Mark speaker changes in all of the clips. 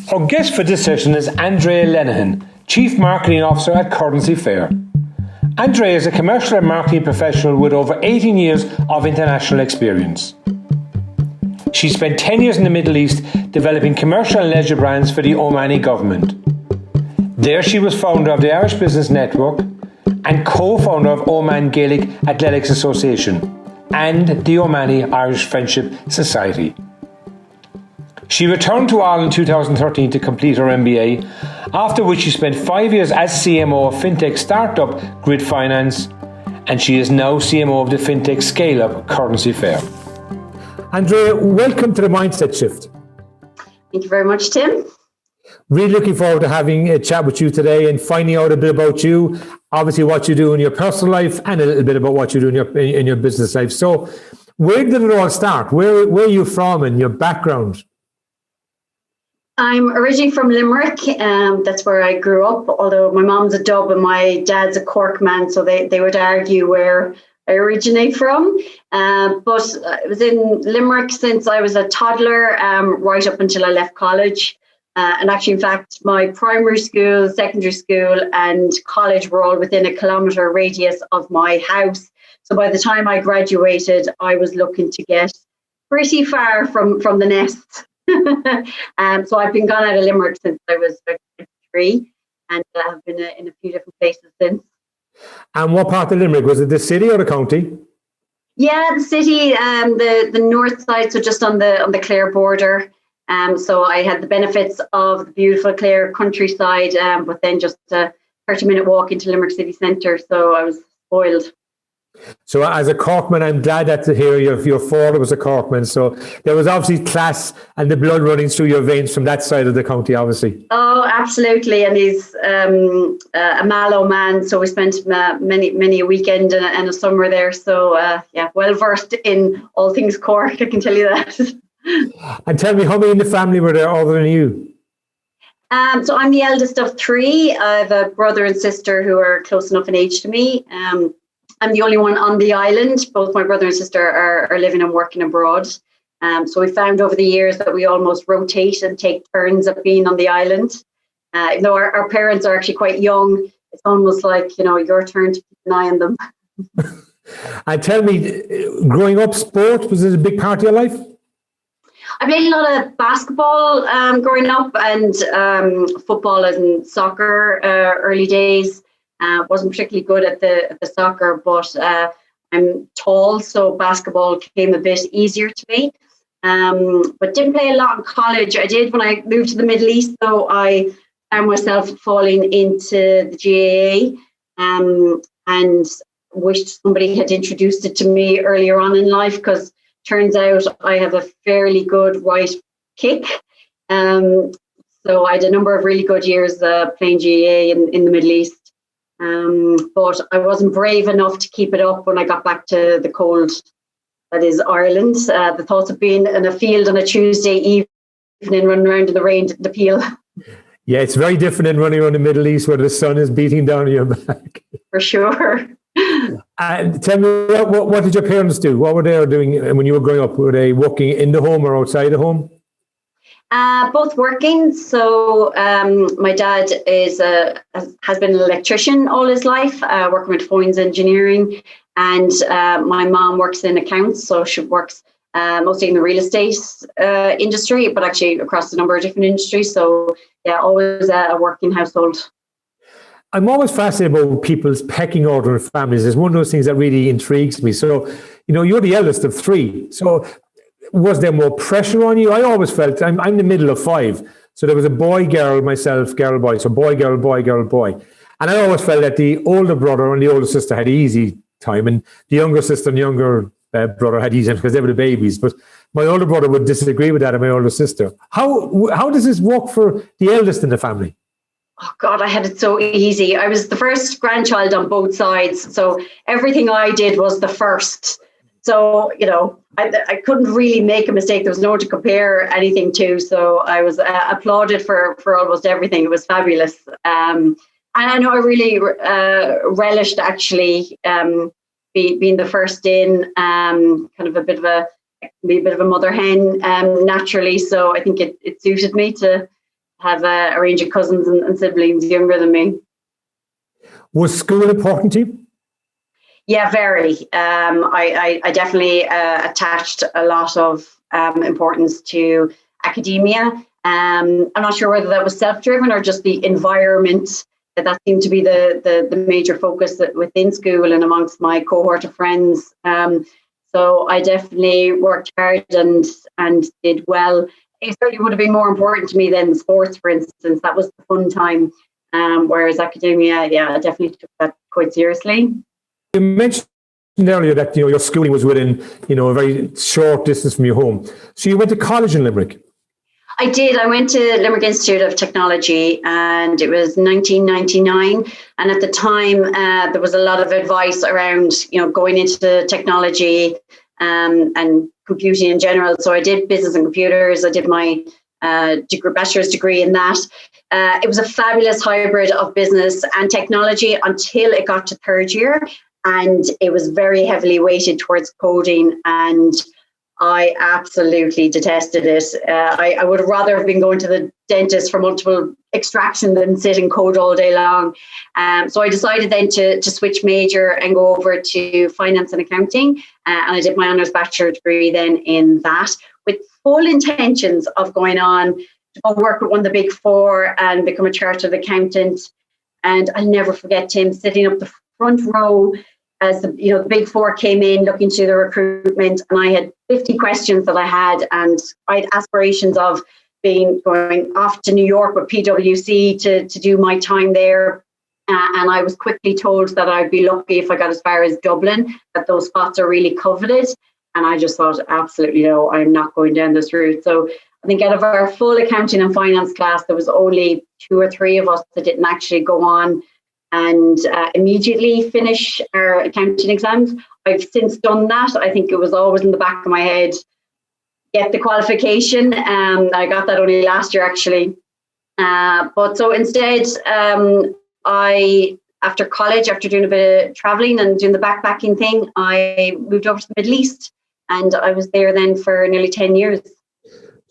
Speaker 1: Our guest for this session is Andrea Linehan, Chief Marketing Officer at CurrencyFair. Andrea is a commercial and marketing professional with over 18 years of international experience. She spent 10 years in the Middle East developing commercial and leisure brands for the Omani government. There she was founder of the Irish Business Network and co-founder of Oman Gaelic Athletics Association and the Omani Irish Friendship Society. She returned to Ireland in 2013 to complete her MBA, after which she spent 5 years as CMO of Fintech startup Grid Finance, and she is now CMO of the Fintech scale-up CurrencyFair. Andrea, welcome to the Mindset Shift.
Speaker 2: Thank you very much, Tim.
Speaker 1: Really looking forward to having a chat with you today and finding out a bit about you, obviously what you do in your personal life and a little bit about what you do in your business life. So where did it all start? Where are you from and your background?
Speaker 2: I'm originally from Limerick. That's where I grew up, although my mom's a Dub and my dad's a Cork man, so they would argue where I originate from. But I was in Limerick since I was a toddler, right up until I left college. And actually, in fact, my primary school, secondary school and college were all within a kilometre radius of my house. So by the time I graduated, I was looking to get pretty far from the nest. So I've been gone out of Limerick since I was 23 and have been in a few different places since.
Speaker 1: And what part of Limerick? Was it the city or the county?
Speaker 2: Yeah, the city, the north side, so just on the Clare border. So I had the benefits of the beautiful Clare countryside, but then just a 30-minute walk into Limerick city centre. So I was spoiled.
Speaker 1: So as a Corkman, I'm glad to hear your father was a Corkman. So there was obviously class and the blood running through your veins from that side of the county, obviously.
Speaker 2: Oh, absolutely. And he's a Mallow man. So we spent many a weekend and a summer there. So well versed in all things Cork, I can tell you that.
Speaker 1: And tell me, how many in the family were there other than you?
Speaker 2: So I'm the eldest of three. I have a brother and sister who are close enough in age to me. I'm the only one on the island. Both my brother and sister are living and working abroad. So we found over the years that we almost rotate and take turns of being on the island. Even though our parents are actually quite young, it's almost like, your turn to keep an eye on them.
Speaker 1: And tell me, growing up, sport, was it a big part of your life?
Speaker 2: I played a lot of basketball growing up and football and soccer early days. Wasn't particularly good at the soccer, but I'm tall, so basketball came a bit easier to me. But didn't play a lot in college. I did when I moved to the Middle East, though. I found myself falling into the GAA and wished somebody had introduced it to me earlier on in life, because turns out I have a fairly good right kick. So I had a number of really good years playing GAA in the Middle East. But I wasn't brave enough to keep it up when I got back to the cold that is Ireland. The thoughts of being in a field on a Tuesday evening running around in the rain didn't appeal.
Speaker 1: Yeah, it's very different than running around the Middle East where the sun is beating down on your back.
Speaker 2: For sure.
Speaker 1: And tell me, what did your parents do? What were they doing when you were growing up? Were they working in the home or outside the home?
Speaker 2: Both working. So my dad has been an electrician all his life, working with Foynes Engineering, and my mom works in accounts. So she works mostly in the real estate industry, but actually across a number of different industries. So yeah, always a working household.
Speaker 1: I'm always fascinated about people's pecking order in families. It's one of those things that really intrigues me. So, you're the eldest of three. So was there more pressure on you? I always felt I'm the middle of five. So there was a boy, girl, myself, girl, boy. So boy, girl, boy, girl, boy. And I always felt that the older brother and the older sister had easy time, and the younger sister and younger brother had easy time because they were the babies. But my older brother would disagree with that, and my older sister. How does this work for the eldest in the family?
Speaker 2: Oh God, I had it so easy. I was the first grandchild on both sides. So everything I did was the first. So, I couldn't really make a mistake. There was no one to compare anything to. So I was applauded for almost everything. It was fabulous. And I know I really relished actually being the first in, kind of a bit of a mother hen naturally. So I think it suited me to have a range of cousins and siblings younger than me.
Speaker 1: Was school important to you?
Speaker 2: Yeah, very. I definitely attached a lot of importance to academia. I'm not sure whether that was self-driven or just the environment that seemed to be the major focus within school and amongst my cohort of friends. So I definitely worked hard and did well. It certainly would have been more important to me than sports, for instance. That was the fun time. Whereas academia, I definitely took that quite seriously.
Speaker 1: You mentioned earlier that your schooling was within a very short distance from your home. So you went to college in Limerick.
Speaker 2: I did. I went to Limerick Institute of Technology, and it was 1999. And at the time, there was a lot of advice around, going into technology and computing in general. So I did business and computers. I did my bachelor's degree in that. It was a fabulous hybrid of business and technology until it got to third year, and it was very heavily weighted towards coding, and I absolutely detested it. I would have rather have been going to the dentist for multiple extraction than sit and code all day long. So I decided then to switch major and go over to finance and accounting. And I did my honours bachelor degree then in that, with full intentions of going on to go work with one of the big four and become a chartered accountant. And I'll never forget Tim sitting up the front row as the big four came in looking to the recruitment, and I had 50 questions that I had, and I had aspirations of going off to New York with PwC to do my time there. And I was quickly told that I'd be lucky if I got as far as Dublin, that those spots are really coveted. And I just thought, absolutely no, I'm not going down this route. So I think out of our full accounting and finance class, there was only 2 or 3 of us that didn't actually go on and immediately finish our accounting exams. I've since done that. I think it was always in the back of my head, get the qualification. I got that only last year, actually. But so instead, after college, after doing a bit of traveling and doing the backpacking thing, I moved over to the Middle East, and I was there then for nearly 10 years.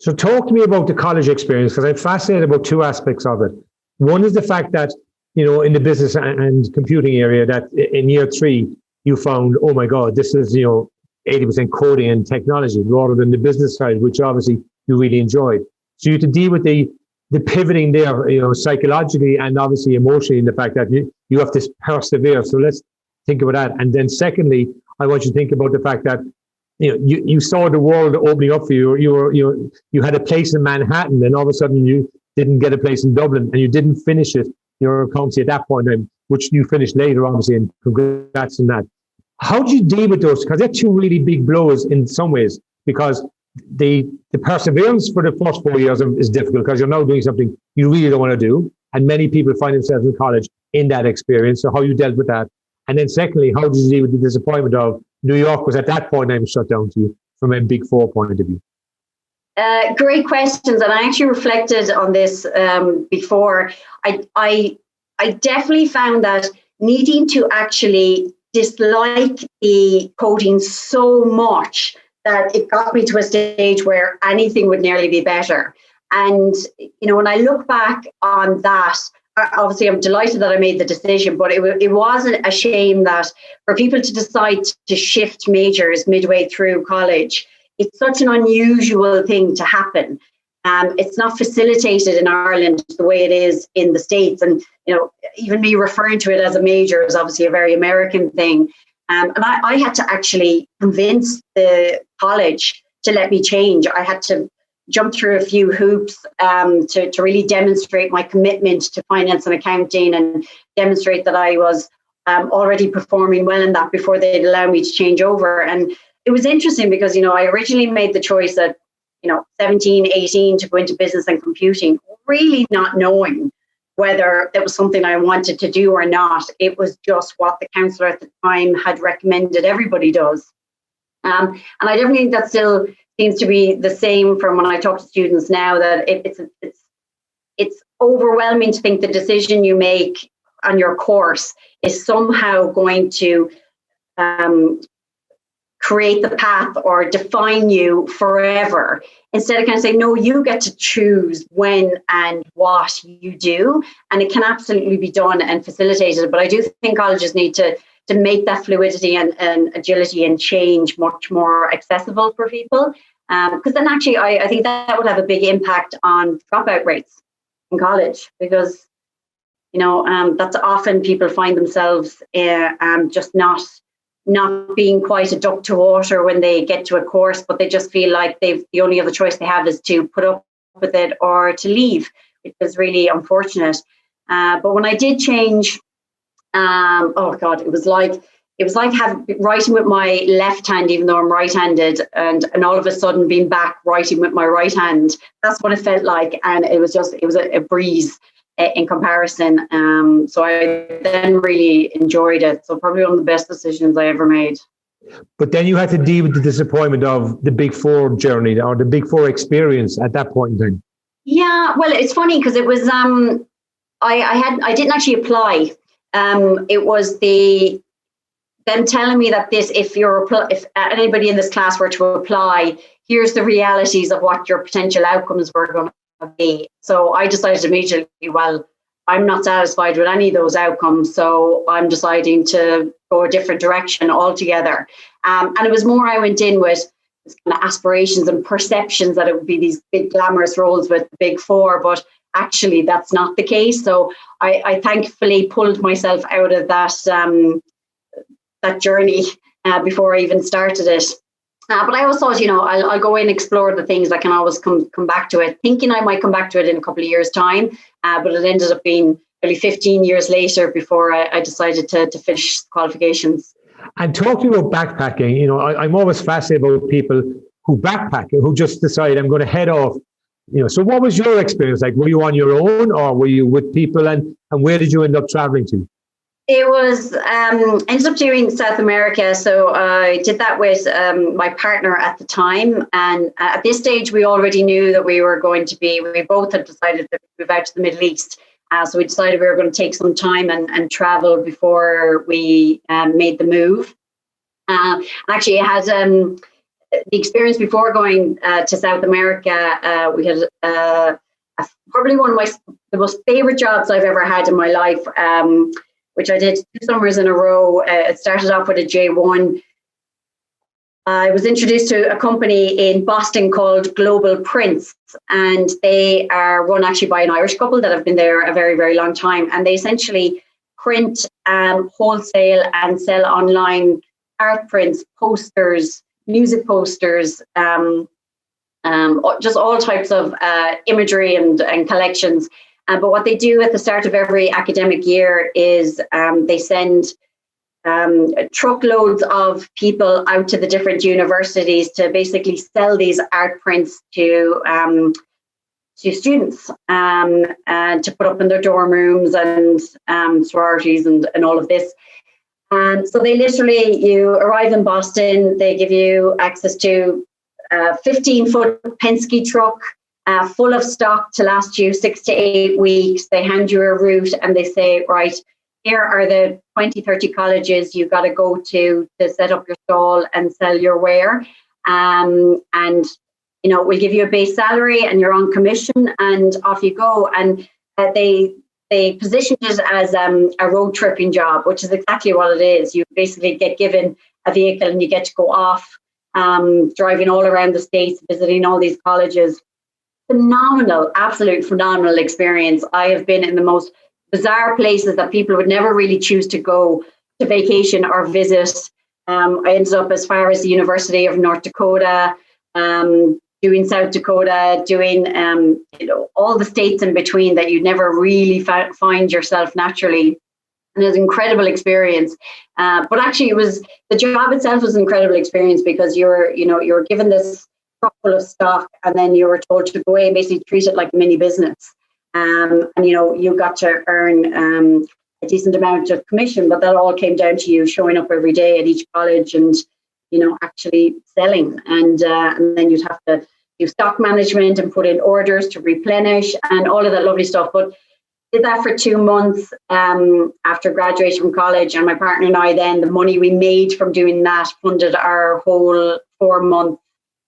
Speaker 1: So talk to me about the college experience, because I'm fascinated about 2 aspects of it. One is the fact that, in the business and computing area, that in year 3, you found, oh my God, this is, 80% coding and technology rather than the business side, which obviously you really enjoyed. So you had to deal with the pivoting there, psychologically and obviously emotionally, in the fact that you have to persevere. So let's think about that. And then secondly, I want you to think about the fact that, you saw the world opening up for you. You had a place in Manhattan, and all of a sudden you didn't get a place in Dublin, and you didn't finish it. Your accountancy at that point in time, which you finished later, obviously, and congrats on that. How do you deal with those? Because they're 2 really big blows in some ways, because the perseverance for the first 4 years is difficult, because you're now doing something you really don't want to do. And many people find themselves in college in that experience. So how you dealt with that. And then secondly, how did you deal with the disappointment of New York was at that point in time shut down to you from a big 4 point of view?
Speaker 2: Great questions, and I actually reflected on this before. I definitely found that needing to actually dislike the coding so much that it got me to a stage where anything would nearly be better. And when I look back on that, obviously I'm delighted that I made the decision, but it wasn't a shame that for people to decide to shift majors midway through college. It's such an unusual thing to happen. It's not facilitated in Ireland the way it is in the States. And, even me referring to it as a major is obviously a very American thing. And I had to actually convince the college to let me change. I had to jump through a few hoops to really demonstrate my commitment to finance and accounting, and demonstrate that I was already performing well in that before they'd allow me to change over. And it was interesting because, I originally made the choice at, 17, 18 to go into business and computing, really not knowing whether that was something I wanted to do or not. It was just what the counsellor at the time had recommended everybody does. And I definitely think that still seems to be the same from when I talk to students now, that it's overwhelming to think the decision you make on your course is somehow going to create the path or define you forever. Instead of kind of saying, no, you get to choose when and what you do. And it can absolutely be done and facilitated. But I do think colleges need to make that fluidity and agility and change much more accessible for people. Because then actually, I think that would have a big impact on dropout rates in college, because, that's often people find themselves just not being quite a duck to water when they get to a course, but they just feel like the only other choice they have is to put up with it or to leave, which is really unfortunate. But when I did change, it was like writing with my left hand, even though I'm right-handed, and all of a sudden being back writing with my right hand. That's what it felt like, and it was a breeze in comparison. So I then really enjoyed it. So probably one of the best decisions I ever made.
Speaker 1: But then you had to deal with the disappointment of the Big Four journey or the Big Four experience at that point in time. Yeah, well, it's funny because it was I didn't actually apply. It was them telling me that if anybody in this class were to apply, here's the realities of what your potential outcomes were going to be. So I decided immediately, well, I'm not satisfied with any of those outcomes, so I'm deciding to go a different direction altogether. And it was more I went in with kind of aspirations and perceptions that it would be these big glamorous roles with the Big Four, but actually that's not the case. So I thankfully pulled myself out of that journey before I even started it. But I always thought, I'll go in and explore the things. I can always come back to it, thinking I might come back to it in a couple of years' time. But it ended up being nearly 15 years later before I decided to finish qualifications. And talking about backpacking, I'm always fascinated about people who backpack, who just decide I'm going to head off. So what was your experience like? Were you on your own or were you with people, and where did you end up traveling to? It was, ended up doing South America. So I did that with my partner at the time. And at this stage, we already knew that we both had decided to move out to the Middle East. So we decided we were going to take some time and travel before we made the move. Actually, I had the experience before going to South America. We had probably one of the most favorite jobs I've ever had in my life, which I did 2 summers in a row. It started off with a J1. I was introduced to a company in Boston called Global Prints, and they are run actually by an Irish couple that have been there a very, very long time. And they essentially print, wholesale and sell online art prints, posters, music posters, just all types of imagery and collections. But what they do at the start of every academic year is they send truckloads of people out to the different universities to basically sell these art prints to students and to put up in their dorm rooms and sororities and all of this. So they literally, you arrive in Boston, they give you access to a 15-foot Penske truck, full of stock to last you 6 to 8 weeks. They hand you a route and they say, right, here are the 20, 30 colleges you've got to go to set up your stall and sell your ware. And, we'll give you a base salary and you're on commission and off you go. And they positioned it as a road tripping job, which is exactly what it is. You basically get given a vehicle and you get to go off driving all around the States, visiting all these colleges. Phenomenal, absolute phenomenal experience. I have been in the most bizarre places that people would never really choose to go to vacation or visit. I ended up as far as the University of North Dakota, doing South Dakota, doing all the states in between that you'd never really find yourself naturally. And it was an incredible experience. But actually, the job itself was an incredible experience because you were given this truck full of stock, and then you were told to go away and basically treat it like a mini business. And you got to earn a decent amount of commission, but that all came down to you showing up every day at each college and actually selling. And then you'd have to do stock management and put in orders to replenish and all of that lovely stuff. But
Speaker 2: Did that for 2 months after graduation from college, and my partner and I, then the money we made from doing that funded our whole 4 month,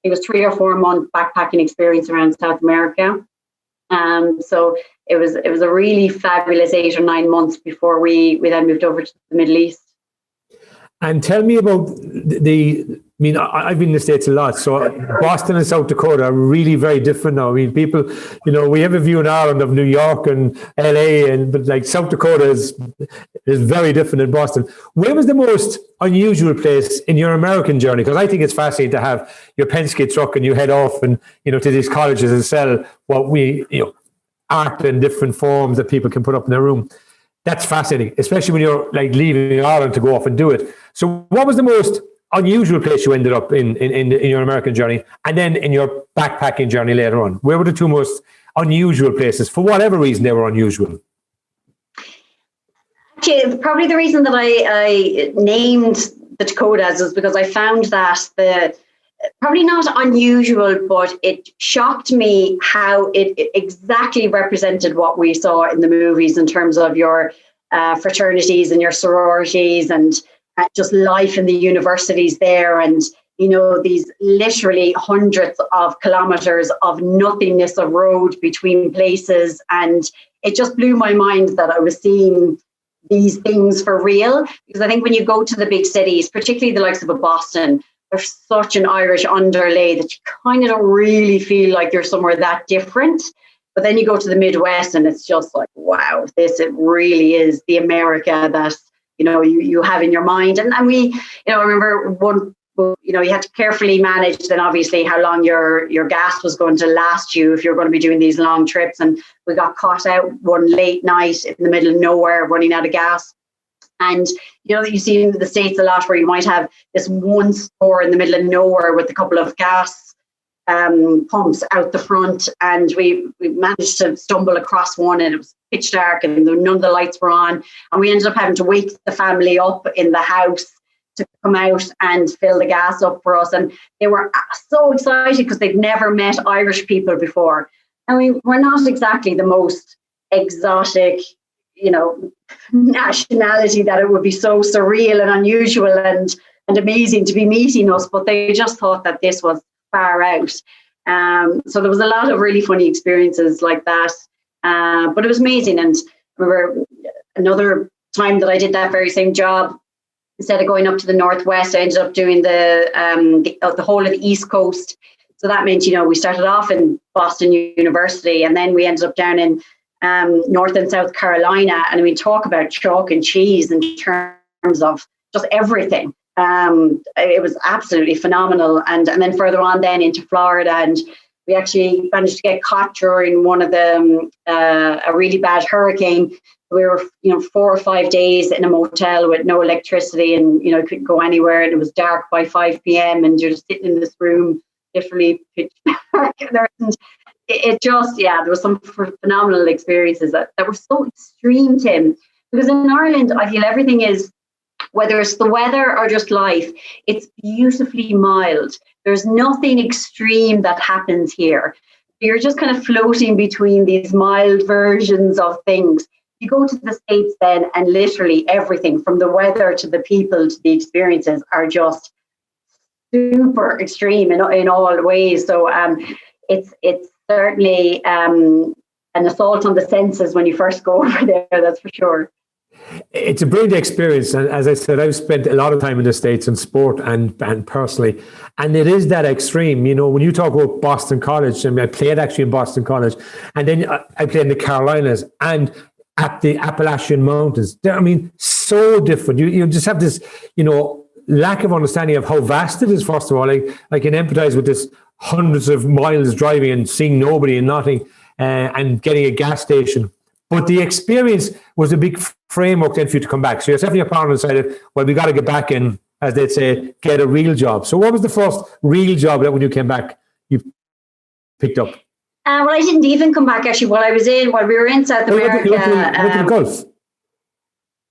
Speaker 2: it was 3 or 4 month backpacking experience around South America. So it was a really fabulous 8 or 9 months before we then moved over to the Middle East.
Speaker 3: And tell me about I've been in the States a lot, so Boston and South Dakota are really very different now. I mean, people, we have a view in Ireland of New York and LA, but like South Dakota is very different than Boston. Where was the most unusual place in your American journey? Because I think it's fascinating to have your Penske truck and you head off and, to these colleges and sell what art in different forms that people can put up in their room. That's fascinating, especially when you're like leaving Ireland to go off and do it. So what was the most unusual place you ended up in your American journey, and then in your backpacking journey later on? Where were the two most unusual places, for whatever reason they were unusual?
Speaker 2: Actually, probably the reason that I named the Dakotas is because I found that probably not unusual, but it shocked me how it exactly represented what we saw in the movies in terms of your fraternities and your sororities and just life in the universities there. And, these literally hundreds of kilometers of nothingness of road between places. And it just blew my mind that I was seeing these things for real. Because I think when you go to the big cities, particularly the likes of a Boston, there's such an Irish underlay that you kind of don't really feel like you're somewhere that different. But then you go to the Midwest and it's just like, wow, it really is the America that, you have in your mind. And we, I remember one, you had to carefully manage then obviously how long your gas was going to last you if you're going to be doing these long trips. And we got caught out one late night in the middle of nowhere running out of gas. And, you see in the States a lot where you might have this one store in the middle of nowhere with a couple of gas pumps out the front. And we managed to stumble across one, and it was pitch dark and none of the lights were on. And we ended up having to wake the family up in the house to come out and fill the gas up for us. And they were so excited because they'd never met Irish people before. And we're not exactly the most exotic, nationality that it would be so surreal and unusual and amazing to be meeting us, but they just thought that this was far out. So there was a lot of really funny experiences like that, but it was amazing. And I remember another time that I did that very same job, instead of going up to the Northwest, I ended up doing the whole of the East Coast. So that meant, we started off in Boston University, and then we ended up down in North and South Carolina. And talk about chalk and cheese in terms of just everything. It was absolutely phenomenal. And then further on then into Florida, and we actually managed to get caught during one of the a really bad hurricane. We were 4 or 5 days in a motel with no electricity, and couldn't go anywhere, and it was dark by 5 p.m. and you're just sitting in this room, literally pitch dark. There was some phenomenal experiences that were so extreme, Tim, because in Ireland, I feel everything is, whether it's the weather or just life, it's beautifully mild. There's nothing extreme that happens here. You're just kind of floating between these mild versions of things. You go to the States then, and literally everything from the weather to the people to the experiences are just super extreme in all ways. So it's certainly an assault on the senses when you first go over there, that's for sure.
Speaker 3: It's a brilliant experience, and as I said, I've spent a lot of time in the States in sport and personally, and it is that extreme. When you talk about Boston College, I played actually in Boston College, and then I played in the Carolinas and at the Appalachian Mountains. So different. You just have this, lack of understanding of how vast it is. First of all, I can empathize with this hundreds of miles driving and seeing nobody and nothing, and getting a gas station. But the experience was a big framework then for you to come back. So yourself and your partner decided, well, we got to get back and, as they'd say, get a real job. So what was the first real job that when you came back, you picked up?
Speaker 2: Well, I didn't even come back, actually, while we were in South America.
Speaker 3: You went to the Gulf?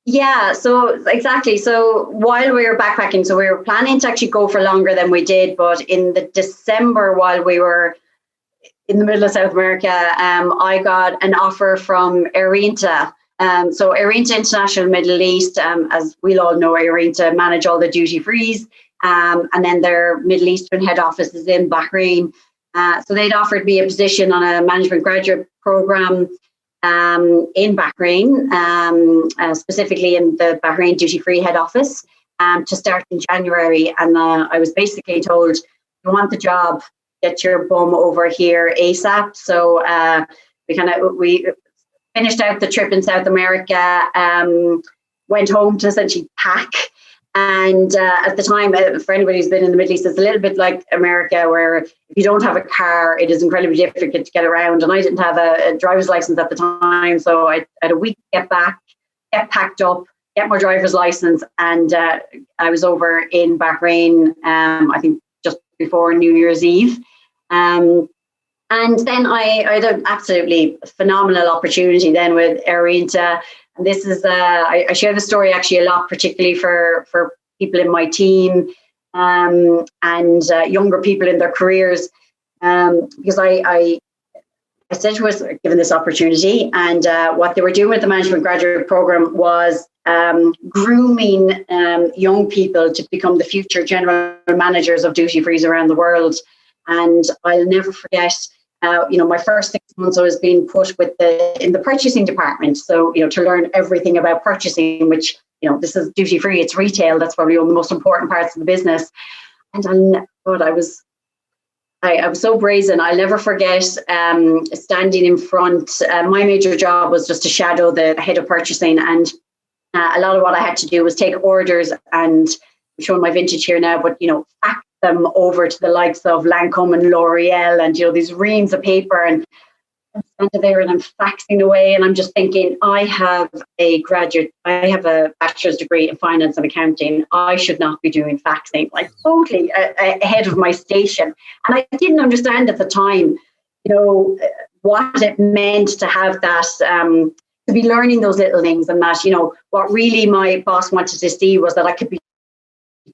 Speaker 2: Yeah, so exactly. So while we were backpacking, so we were planning to actually go for longer than we did. But in the December, while we were in the middle of South America, I got an offer from Arinta. So Arinta International Middle East, as we'll all know, Arinta manage all the duty frees, and then their Middle Eastern head office is in Bahrain. So they'd offered me a position on a management graduate program in Bahrain, specifically in the Bahrain duty free head office, to start in January. And I was basically told, you want the job, get your bum over here ASAP. So we finished out the trip in South America, went home to essentially pack. And at the time, for anybody who's been in the Middle East, it's a little bit like America, where if you don't have a car, it is incredibly difficult to get around. And I didn't have a driver's license at the time. So I had a week to get back, get packed up, get my driver's license. And I was over in Bahrain, I think just before New Year's Eve. And then I had an absolutely phenomenal opportunity then with Arinta. And this is, I share the story actually a lot, particularly for people in my team and younger people in their careers, because I essentially was given this opportunity, and what they were doing with the management graduate program was grooming young people to become the future general managers of duty frees around the world. And I'll never forget, my first 6 months I was being put in the purchasing department. So, to learn everything about purchasing, which, this is duty free, it's retail. That's probably one of the most important parts of the business. And I was so brazen. I'll never forget standing in front. My major job was just to shadow the head of purchasing. And a lot of what I had to do was take orders, and I'm showing my vintage here now, but, fax them over to the likes of Lancome and L'Oreal, and these reams of paper, and I'm standing there and I'm faxing away, and I'm just thinking, I have a bachelor's degree in finance and accounting. I should not be doing faxing, like totally ahead of my station. And I didn't understand at the time, what it meant to have that, to be learning those little things, and that, what really my boss wanted to see was that I could be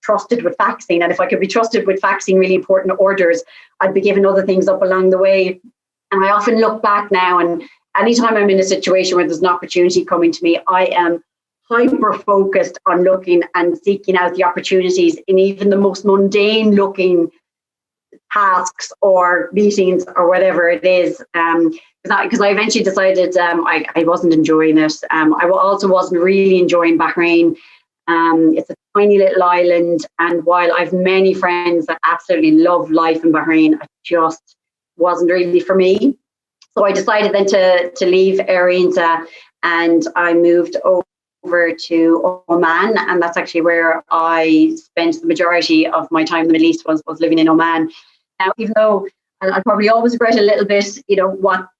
Speaker 2: trusted with faxing, and if I could be trusted with faxing really important orders, I'd be giving other things up along the way. And I often look back now, and anytime I'm in a situation where there's an opportunity coming to me, I am hyper focused on looking and seeking out the opportunities in even the most mundane looking tasks or meetings or whatever it is, because I eventually decided I wasn't enjoying it. I also wasn't really enjoying Bahrain. It's a tiny little island, and while I've many friends that absolutely love life in Bahrain, it just wasn't really for me. So I decided then to leave Arinta, and I moved over to Oman, and that's actually where I spent the majority of my time in the Middle East was living in Oman. Now, even though I probably always regret a little bit,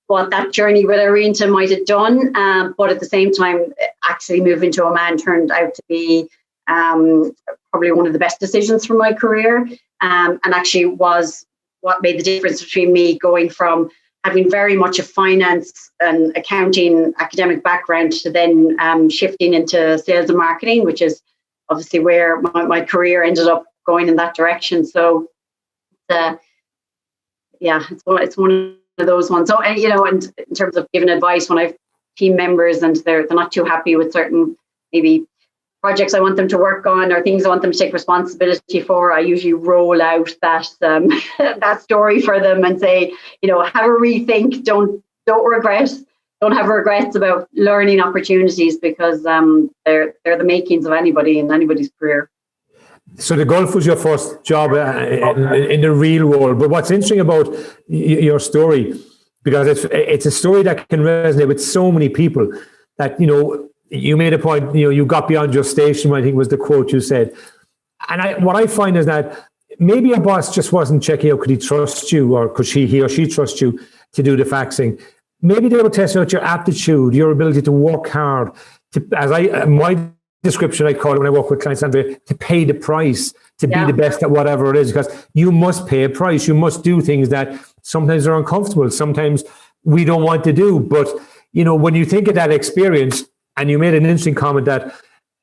Speaker 2: what that journey with Arinta might have done, but at the same time, actually moving to Oman turned out to be probably one of the best decisions for my career, and actually was what made the difference between me going from having very much a finance and accounting academic background to then shifting into sales and marketing, which is obviously where my career ended up going in that direction. So, it's one of those ones. So, and in terms of giving advice, when I've team members and they're not too happy with certain maybe projects I want them to work on or things I want them to take responsibility for, I usually roll out that that story for them and say, have a rethink. Don't regret. Don't have regrets about learning opportunities, because they're the makings of anybody in anybody's career.
Speaker 3: So the golf was your first job in the real world. But what's interesting about your story, because it's a story that can resonate with so many people, that, you made a point, you got beyond your station, I think was the quote you said. And what I find is that maybe your boss just wasn't checking out, could he trust you, or could he or she trust you to do the faxing? Maybe they were testing out your aptitude, your ability to work hard, my description I call it when I work with clients, Andrea, to pay the price, to be the best at whatever it is, because you must pay a price. You must do things that sometimes are uncomfortable, sometimes we don't want to do. But, when you think of that experience, and you made an interesting comment that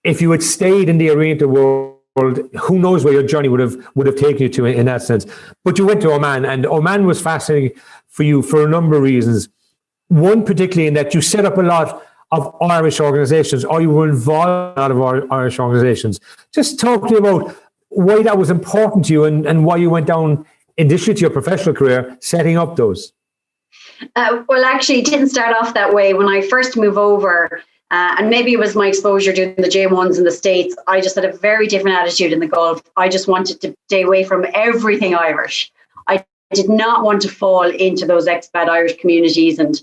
Speaker 3: if you had stayed in the Arinta world, who knows where your journey would have taken you to in that sense. But you went to Oman, and Oman was fascinating for you for a number of reasons. One, particularly in that you set up a lot of Irish organizations, or you were involved in a lot of Irish organizations. Just talk to me about why that was important to you, and why you went down, in addition to your professional career, setting up those.
Speaker 2: Well, actually, it didn't start off that way. When I first moved over, and maybe it was my exposure doing the J1s in the States, I just had a very different attitude in the Gulf. I just wanted to stay away from everything Irish. I did not want to fall into those expat Irish communities and,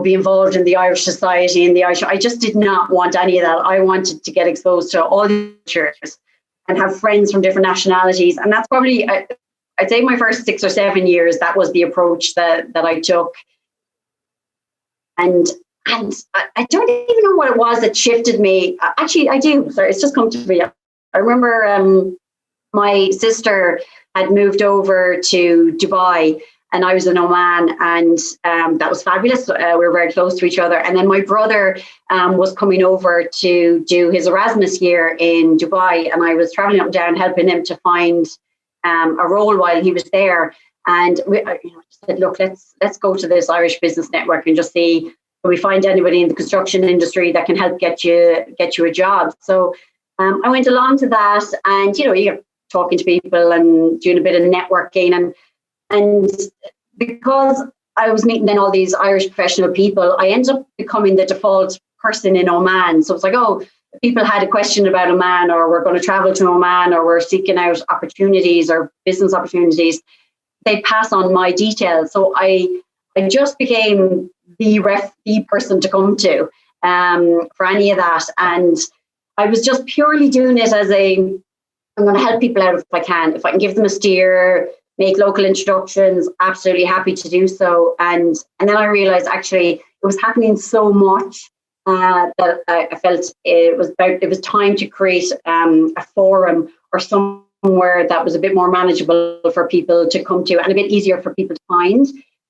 Speaker 2: be involved in the Irish society and the Irish. I just did not want any of that. I wanted to get exposed to all the cultures and have friends from different nationalities. And that's probably, I'd say my first 6 or 7 years, that was the approach that I took. And I don't even know what it was that shifted me. Actually, I do. Sorry, it's just come to me. I remember my sister had moved over to Dubai, and I was in Oman, and that was fabulous. We were very close to each other. And then my brother was coming over to do his Erasmus year in Dubai, and I was traveling up and down helping him to find a role while he was there. And we said, look, let's go to this Irish Business Network and just see if we find anybody in the construction industry that can help get you a job. So I went along to that, and you're talking to people and doing a bit of networking, and because I was meeting then all these Irish professional people, I ended up becoming the default person in Oman. So it's like, people had a question about Oman, or we're going to travel to Oman, or we're seeking out opportunities or business opportunities, they'd pass on my details. So I just became the person to come to for any of that. And I was just purely doing it as I'm going to help people out if I can. If I can give them a steer, make local introductions, absolutely happy to do so. And then I realized actually it was happening so much that I felt it was time to create a forum or somewhere that was a bit more manageable for people to come to and a bit easier for people to find.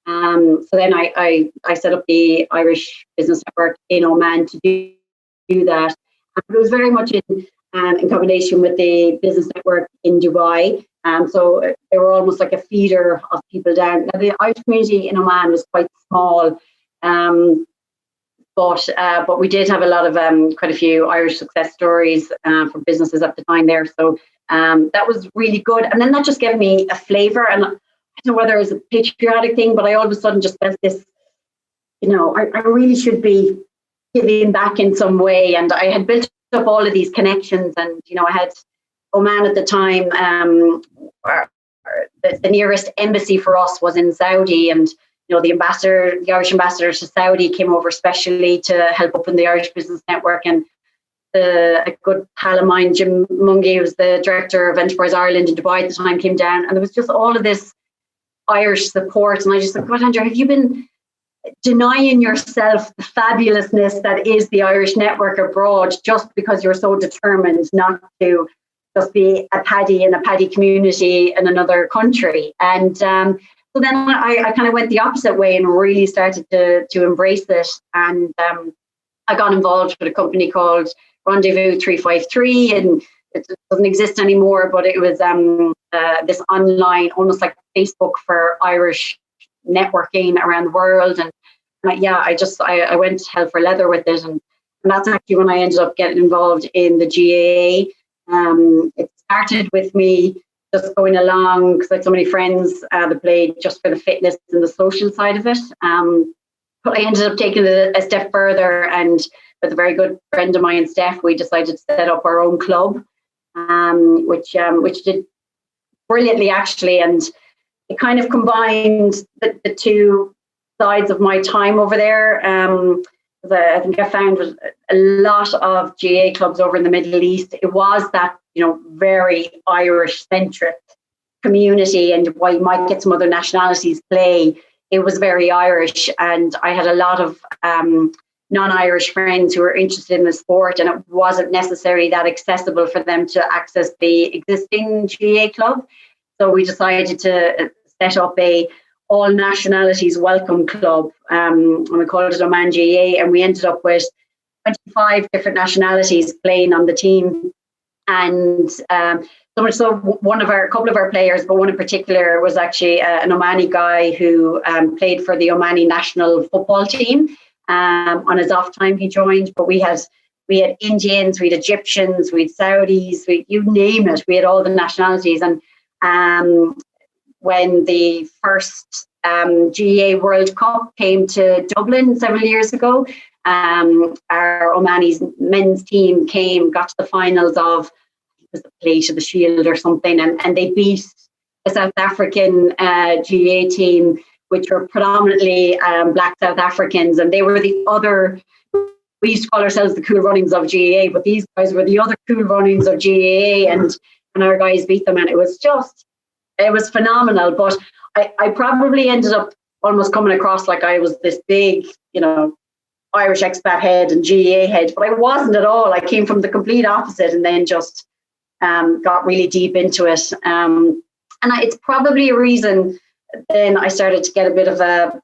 Speaker 2: So then I set up the Irish Business Network in Oman to do that. And it was very much in combination with the Business Network in Dubai. So they were almost like a feeder of people down. Now, the Irish community in Oman was quite small, but we did have a lot of quite a few Irish success stories for businesses at the time there. So that was really good. And then that just gave me a flavour. And I don't know whether it was a patriotic thing, but I all of a sudden just felt this, I really should be giving back in some way. And I had built up all of these connections, and I had Oman at the time. The nearest embassy for us was in Saudi, and the Irish ambassador to Saudi came over specially to help open the Irish Business Network. And a good pal of mine, Jim Mungy, who was the director of Enterprise Ireland in Dubai at the time, came down, and there was just all of this Irish support. And I just thought, God, Andrea, have you been denying yourself the fabulousness that is the Irish network abroad just because you're so determined not to just be a paddy in a paddy community in another country? And so then I kind of went the opposite way and really started to embrace it. And I got involved with a company called Rendezvous 353, and it doesn't exist anymore, but it was this online, almost like Facebook for Irish networking around the world. And I went hell for leather with it, and that's actually when I ended up getting involved in the GAA. It started with me just going along because I had so many friends that played just for the fitness and the social side of it. But I ended up taking it a step further, and with a very good friend of mine, Steph, we decided to set up our own club, which did brilliantly actually, and it kind of combined the two sides of my time over there. I think I found with a lot of GA clubs over in the Middle East, it was that very Irish centric community, and while you might get some other nationalities play, it was very Irish. And I had a lot of non-Irish friends who were interested in the sport, and it wasn't necessarily that accessible for them to access the existing GA club. So we decided to set up a all nationalities welcome club, and we called it Oman GA, and we ended up with 25 different nationalities playing on the team. And so much so, a couple of our players, but one in particular was actually an Omani guy who played for the Omani national football team. On his off time, he joined. But we had Indians, we had Egyptians, we had Saudis, you name it. We had all the nationalities. And when the first GAA World Cup came to Dublin several years ago, our Omani's men's team got to the finals of, was the Plate of the Shield or something, and they beat the South African GAA team, which were predominantly black South Africans, and they were the other. We used to call ourselves the Cool Runnings of GAA, but these guys were the other Cool Runnings of GAA, and our guys beat them, and it was phenomenal. But I probably ended up almost coming across like I was this big, Irish expat head and GAA head, but I wasn't at all. I came from the complete opposite, and then just got really deep into it. And it's probably a reason then I started to get a bit of a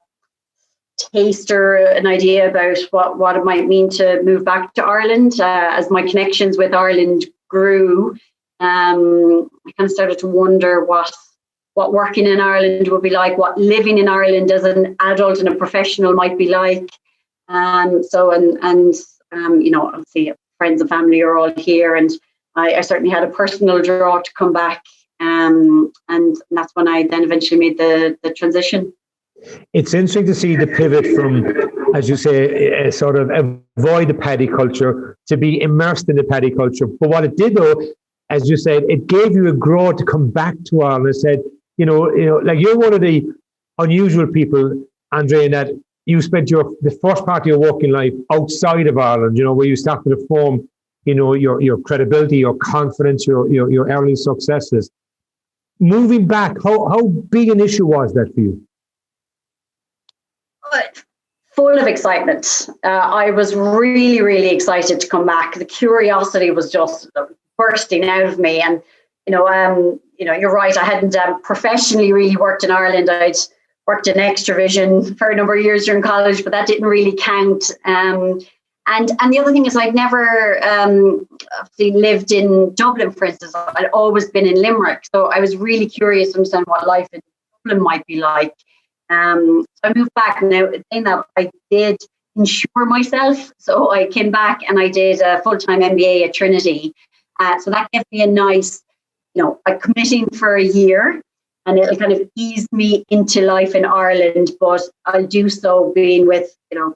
Speaker 2: taste or an idea about what it might mean to move back to Ireland. As my connections with Ireland grew, I kind of started to wonder what working in Ireland would be like, what living in Ireland as an adult and a professional might be like. Obviously friends and family are all here, and I certainly had a personal draw to come back, and that's when I then eventually made the transition.
Speaker 3: It's interesting to see the pivot from, as you say, sort of avoid the paddy culture to be immersed in the paddy culture. But what it did, though, as you said, it gave you a grow to come back to Ireland and said, like you're one of the unusual people, Andrea, in that you spent the first part of your working life outside of Ireland, where you started to form, your credibility, your confidence, your early successes. Moving back, how big an issue was that for you?
Speaker 2: Full of excitement. I was really, really excited to come back. The curiosity was just bursting out of me. And, you're right. I hadn't professionally really worked in Ireland. I'd worked in Extravision for a number of years during college, but that didn't really count. And the other thing is I'd never obviously lived in Dublin, for instance. I'd always been in Limerick. So I was really curious to understand what life in Dublin might be like. So I moved back. Now, saying that, I did insure myself. So I came back and I did a full-time MBA at Trinity. So that gave me a nice, I'm committing for a year, and it'll kind of ease me into life in Ireland. But I'll do so being with, a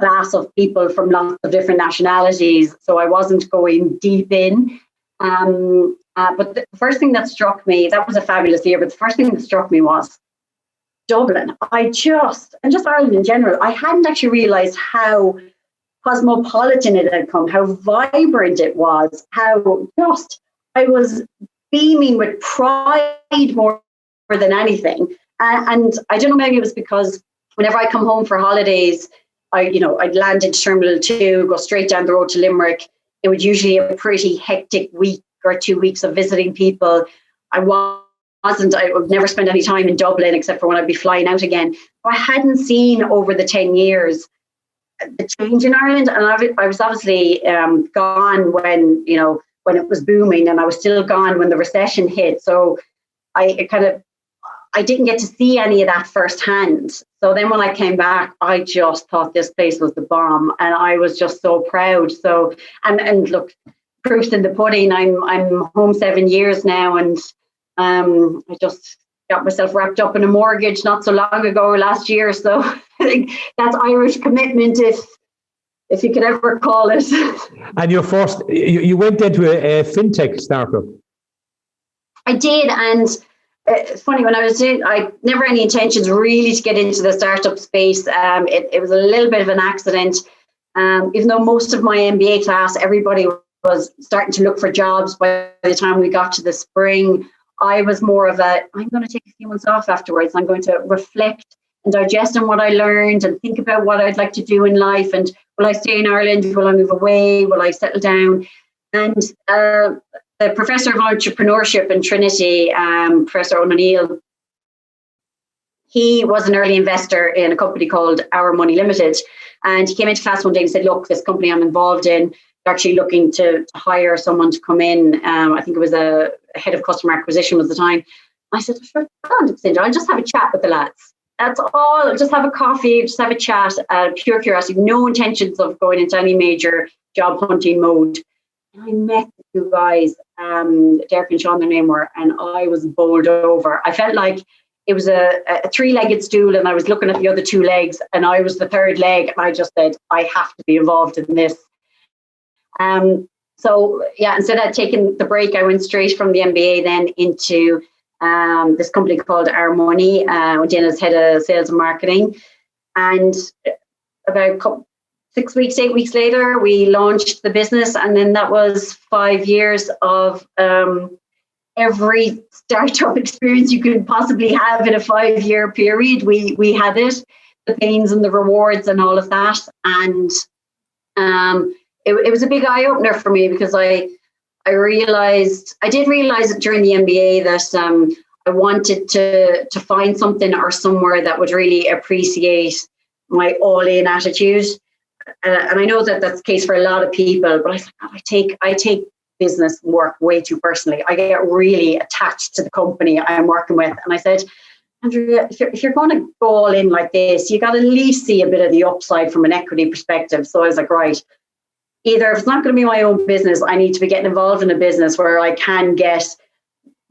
Speaker 2: class of people from lots of different nationalities. So I wasn't going deep in. But the first thing that struck me, that was a fabulous year, but the first thing that struck me was Dublin. And just Ireland in general, I hadn't actually realised how cosmopolitan it had come, how vibrant it was, how just I was beaming with pride more than anything. And I don't know, maybe it was because whenever I come home for holidays, I'd land into Terminal 2, go straight down the road to Limerick. It would usually a pretty hectic week or 2 weeks of visiting people. I would never spend any time in Dublin except for when I'd be flying out again. I hadn't seen over the 10 years the change in Ireland. And I was obviously gone when it was booming, and I was still gone when the recession hit. So I didn't get to see any of that firsthand. So then when I came back, I just thought this place was the bomb, and I was just so proud. So, and look, proof's in the pudding. I'm home 7 years now, and I just got myself wrapped up in a mortgage not so long ago, last year. So I think that's Irish commitment, if you could ever call it.
Speaker 3: And you went into a Fintech startup.
Speaker 2: I did, and it's funny, when I was doing, I never any intentions really to get into the startup space. It was a little bit of an accident. Even though most of my MBA class, everybody was starting to look for jobs by the time we got to the spring, I was more of I'm going to take a few months off afterwards. I'm going to reflect and digest on what I learned and think about what I'd like to do in life. And will I stay in Ireland? Will I move away? Will I settle down? And the professor of entrepreneurship in Trinity, Professor O'Neill, he was an early investor in a company called Our Money Limited. And he came into class one day and said, look, this company I'm involved in, actually looking to hire someone to come in. I think it was a head of customer acquisition was the time. I said, sure, I'll just have a chat with the lads. That's all. Just have a coffee, just have a chat, pure curiosity, no intentions of going into any major job hunting mode. And I met the two guys, Derek and Sean, their name were, and I was bowled over. I felt like it was a three-legged stool, and I was looking at the other two legs, and I was the third leg, and I just said, I have to be involved in this. So yeah, instead of taking the break, I went straight from the MBA then into this company called Our Money, went in as head of sales and marketing. And about 6 weeks, 8 weeks later, we launched the business. And then that was 5 years of every startup experience you could possibly have in a 5-year period. We had it, the pains and the rewards and all of that. And it was a big eye opener for me, because I did realize it during the MBA that I wanted to find something or somewhere that would really appreciate my all-in attitude. And I know that that's the case for a lot of people, but I take business work way too personally. I get really attached to the company I'm working with. And I said, Andrea, if you're going to go all in like this, you got to at least see a bit of the upside from an equity perspective. So I was like, right, either if it's not going to be my own business, I need to be getting involved in a business where I can get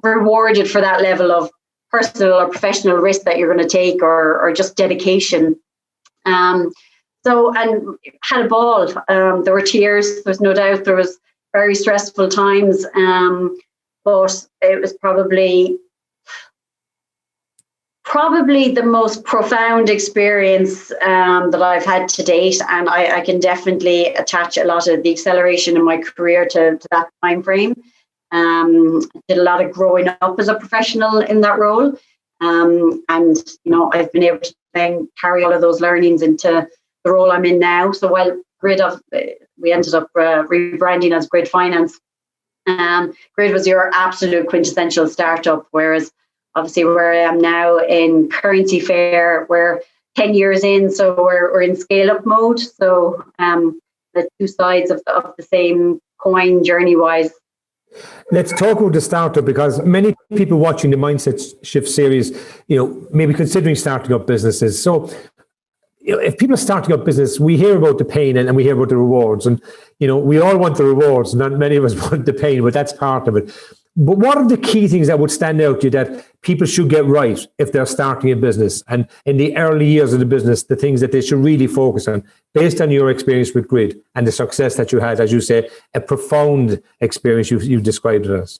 Speaker 2: rewarded for that level of personal or professional risk that you're going to take, or just dedication. So, and had a ball. There were tears. There's no doubt there was very stressful times. But it was probably the most profound experience that I've had to date. And I can definitely attach a lot of the acceleration in my career to that time frame. Did a lot of growing up as a professional in that role. And, you know, I've been able to then carry all of those learnings into the role I'm in now. So while we ended up rebranding as Grid Finance. Grid was your absolute quintessential startup, whereas obviously where I am now in CurrencyFair, we're 10 years in, so we're in scale-up mode. So the two sides of the same coin journey-wise.
Speaker 3: Let's talk about the startup, because many people watching the Mindset Shift series, you know, maybe considering starting up businesses. So, you know, if people are starting up business, we hear about the pain and we hear about the rewards, and you know, we all want the rewards. Not many of us want the pain, but that's part of it. But what are the key things that would stand out to you that people should get right if they're starting a business, and in the early years of the business, the things that they should really focus on, based on your experience with Grid and the success that you had, as you say, a profound experience you've described it as?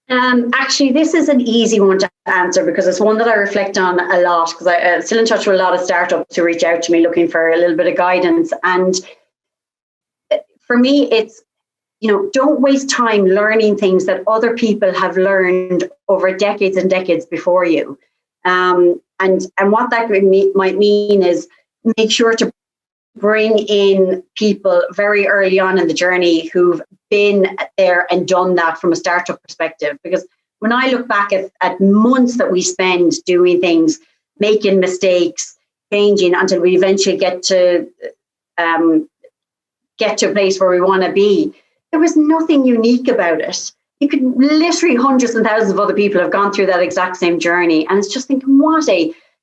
Speaker 2: Actually, this is an easy one to answer, because it's one that I reflect on a lot, because I'm still in touch with a lot of startups who reach out to me looking for a little bit of guidance. And for me, it's, you know, don't waste time learning things that other people have learned over decades and decades before you. And what that might mean is make sure to bring in people very early on in the journey who've been there and done that from a startup perspective. Because when I look back at months that we spend doing things, making mistakes, changing until we eventually get to a place where we want to be, there was nothing unique about it. You could literally hundreds and thousands of other people have gone through that exact same journey. And it's just thinking,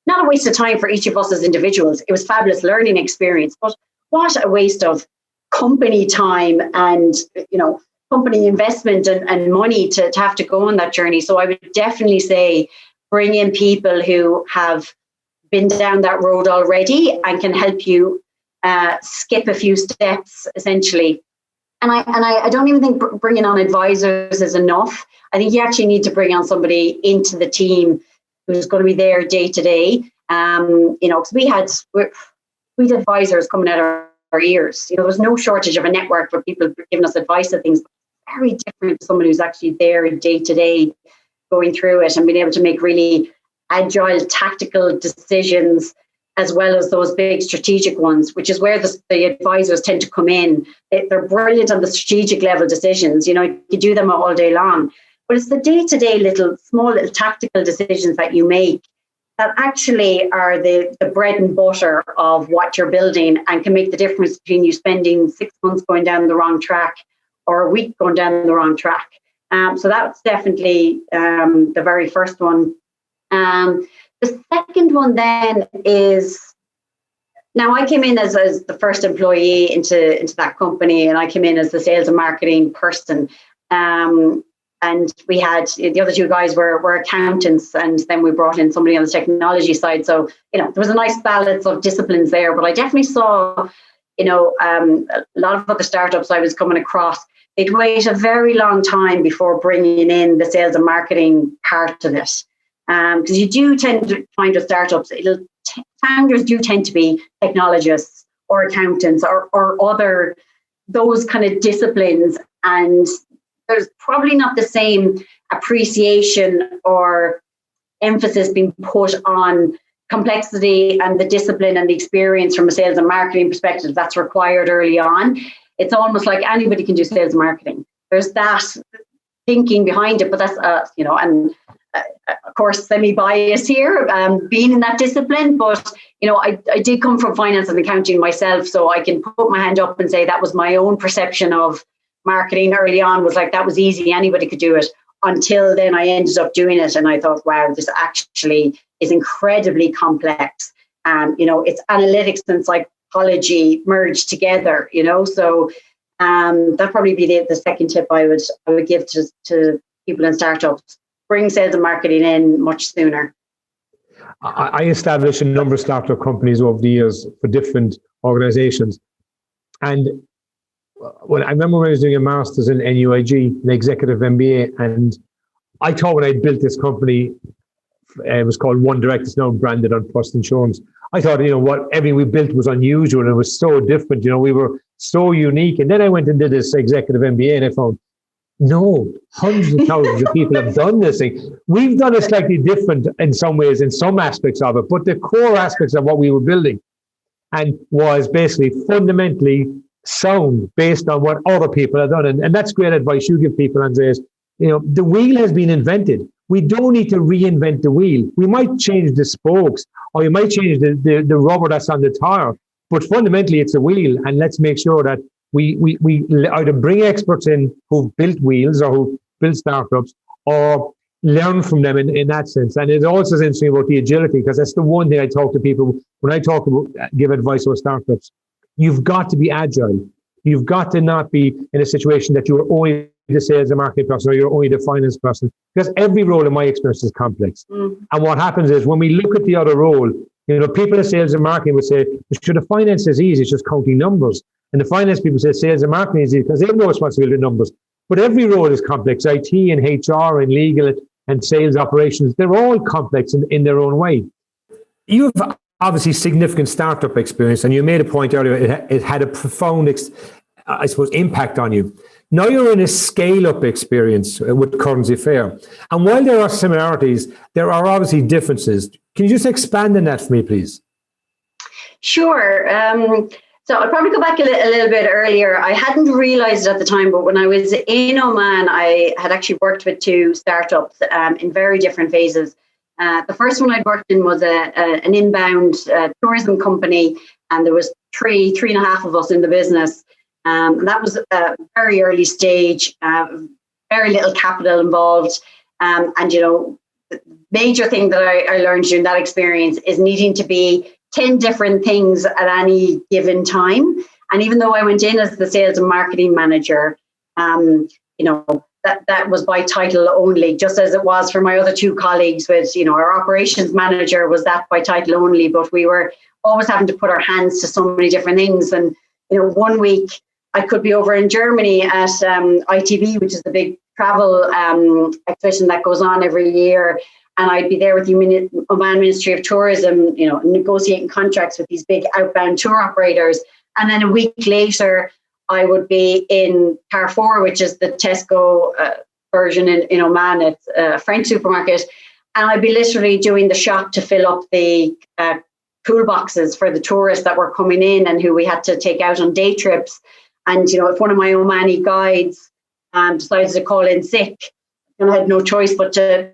Speaker 2: not a waste of time for each of us as individuals. It was a fabulous learning experience, but what a waste of company time and, you know, company investment and money to have to go on that journey. So I would definitely say bring in people who have been down that road already and can help you skip a few steps, essentially. And I don't even think bringing on advisors is enough. I think you actually need to bring on somebody into the team who's going to be there day to day. You know, because we had advisors coming out of our ears. You know, there was no shortage of a network for people giving us advice of things. Very different to someone who's actually there day to day, going through it and being able to make really agile, tactical decisions, as well as those big strategic ones, which is where the advisors tend to come in. They're brilliant on the strategic level decisions. You know, you do them all day long. But it's the day-to-day small little tactical decisions that you make that actually are the bread and butter of what you're building and can make the difference between you spending 6 months going down the wrong track or a week going down the wrong track. So that's definitely the very first one. The second one then is, now I came in as the first employee into that company, and I came in as the sales and marketing person. And we had, the other two guys were accountants, and then we brought in somebody on the technology side. So, there was a nice balance of disciplines there, but I definitely saw, a lot of other startups I was coming across, they'd wait a very long time before bringing in the sales and marketing part of it. Because you do tend to find with startups, founders do tend to be technologists or accountants or other, those kind of disciplines. And there's probably not the same appreciation or emphasis being put on complexity and the discipline and the experience from a sales and marketing perspective that's required early on. It's almost like anybody can do sales and marketing. There's that thinking behind it, but that's, and of course, semi-biased here, being in that discipline, but, I did come from finance and accounting myself, so I can put my hand up and say that was my own perception of marketing early on, was like, that was easy, anybody could do it, until then I ended up doing it, and I thought, wow, this actually is incredibly complex. It's analytics and psychology merged together, so that'd probably be the second tip I would give to people in startups. Bring sales and marketing in much sooner.
Speaker 3: I established a number of startup companies over the years for different organizations. And I remember when I was doing a master's in NUIG, an executive MBA, and I thought when I built this company, it was called One Direct, it's now branded on Trust Insurance. I thought, what everything we built was unusual and it was so different, we were so unique. And then I went and did this executive MBA and I found, no, hundreds of thousands of people have done this thing. We've done it slightly different in some ways, in some aspects of it, but the core aspects of what we were building and was basically fundamentally sound based on what other people have done. And that's great advice you give people, Andreas. The wheel has been invented. We don't need to reinvent the wheel. We might change the spokes or you might change the rubber that's on the tire, but fundamentally it's a wheel. And let's make sure that we either bring experts in who've built wheels or who built startups or learn from them in that sense. And it also is interesting about the agility, because that's the one thing I talk to people when I give advice about startups. You've got to be agile. You've got to not be in a situation that you're only the sales and marketing person or you're only the finance person, because every role in my experience is complex. And what happens is when we look at the other role, people in sales and marketing would say, sure, the finance is easy, it's just counting numbers. And the finance people say sales and marketing is easy because they have no responsibility with numbers. But every role is complex. IT and HR and legal and sales operations, they're all complex in their own way. You have obviously significant startup experience, and you made a point earlier, it had a profound, impact on you. Now you're in a scale-up experience with CurrencyFair. And while there are similarities, there are obviously differences. Can you just expand on that for me, please?
Speaker 2: Sure. So I'll probably go back a little bit earlier. I hadn't realized at the time, but when I was in Oman, I had actually worked with two startups in very different phases. The first one I'd worked in was an inbound tourism company, and there was three and a half of us in the business. And that was a very early stage, very little capital involved. And, the major thing that I learned during that experience is needing to be 10 different things at any given time. And even though I went in as the sales and marketing manager, that was by title only, just as it was for my other two colleagues with, our operations manager was that by title only, but we were always having to put our hands to so many different things. And, 1 week I could be over in Germany at ITB, which is the big travel exhibition that goes on every year. And I'd be there with the Oman Ministry of Tourism, negotiating contracts with these big outbound tour operators. And then a week later, I would be in Carrefour, which is the Tesco version in Oman. It's a French supermarket. And I'd be literally doing the shop to fill up the pool boxes for the tourists that were coming in and who we had to take out on day trips. And, if one of my Omani guides decided to call in sick, and I had no choice but to